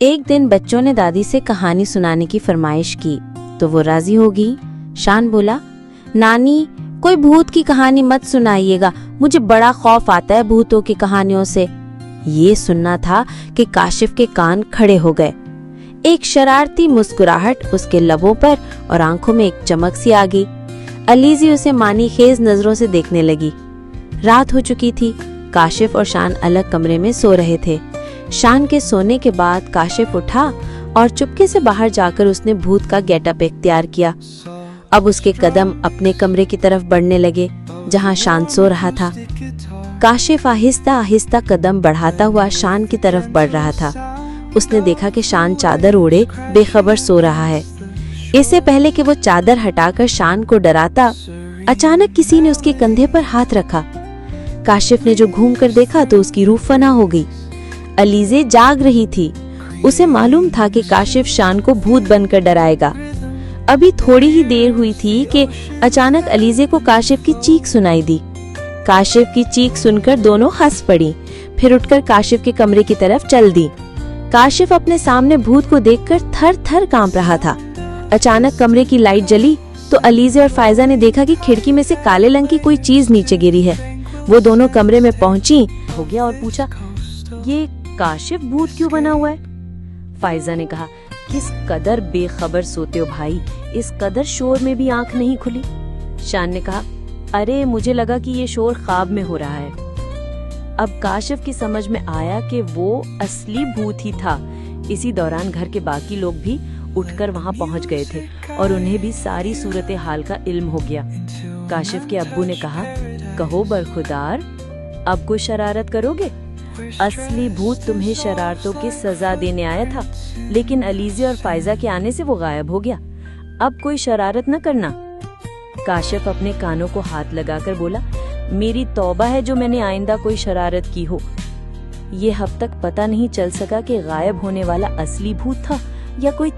ایک دن بچوں نے دادی سے کہانی سنانے کی فرمائش کی تو وہ راضی ہو گئی۔ شان بولا، نانی کوئی بھوت کی کہانی مت سنائیے گا، مجھے بڑا خوف آتا ہے بھوتوں کی کہانیوں سے۔ یہ سننا تھا کہ کاشف کے کان کھڑے ہو گئے۔ ایک شرارتی مسکراہٹ اس کے لبوں پر اور آنکھوں میں ایک چمک سی آ گئی۔ علیزی اسے مانی خیز نظروں سے دیکھنے لگی۔ رات ہو چکی تھی۔ کاشف اور شان الگ کمرے میں سو رہے تھے۔ شان کے سونے کے بعد کاشف اٹھا اور چپکے سے باہر جا کر اس نے بھوت کا گیٹ اپ اختیار کیا۔ اب اس کے قدم اپنے کمرے کی طرف بڑھنے لگے جہاں شان سو رہا تھا۔ کاشف آہستہ آہستہ قدم بڑھاتا ہوا شان کی طرف بڑھ رہا تھا۔ اس نے دیکھا کہ شان چادر اوڑے بے خبر سو رہا ہے۔ اس سے پہلے کہ وہ چادر ہٹا کر شان کو ڈراتا، اچانک کسی نے اس کے کندھے پر ہاتھ رکھا۔ کاشف نے جو گھوم کر دیکھا تو اس کی روح فنا ہو گئی۔ علیزے جاگ رہی تھی۔ اسے معلوم تھا کہ کاشف شان کو بھوت بن کر ڈرائے گا۔ ابھی تھوڑی ہی دیر ہوئی تھی کہ اچانک علیزے کو کاشف کی چیخ سنائی دی۔ کاشف کی چیخ سن کر دونوں ہنس پڑی، پھر اٹھ کر کاشف کے کمرے کی طرف چل دی۔ کاشف اپنے سامنے بھوت کو دیکھ کر تھر تھر کانپ رہا تھا۔ اچانک کمرے کی لائٹ جلی تو علیزے اور فائزہ نے دیکھا کہ کھڑکی میں سے کالے رنگ کی کوئی چیز نیچے گری ہے۔ وہ دونوں کمرے میں پہنچی ہو گیا اور پوچھا، یہ کاشف بھوت کیوں بنا ہوا ہے؟ فائزہ نے کہا، کس قدر بے خبر سوتے ہو بھائی، اس قدر شور میں بھی آنکھ نہیں کھلی۔ شان نے کہا، ارے مجھے لگا کہ یہ شور خواب میں ہو رہا ہے۔ اب کاشف کی سمجھ میں آیا کہ وہ اصلی بھوت ہی تھا۔ اسی دوران گھر کے باقی لوگ بھی اٹھ کر وہاں پہنچ گئے تھے اور انہیں بھی ساری صورتحال کا علم ہو گیا۔ کاشف کے ابو نے کہا، کہو برخودار، اب کوئی شرارت کرو گے؟ اصلی بھوت تمہیں شرارتوں کی سزا دینے آیا تھا، لیکن علیزے اور فائزہ کے آنے سے وہ غائب ہو گیا۔ اب کوئی شرارت نہ کرنا۔ کاشف اپنے کانوں کو ہاتھ لگا کر بولا، میری توبہ ہے جو میں نے آئندہ کوئی شرارت کی ہو۔ یہ اب تک پتہ نہیں چل سکا کہ غائب ہونے والا اصلی بھوت تھا یا کوئی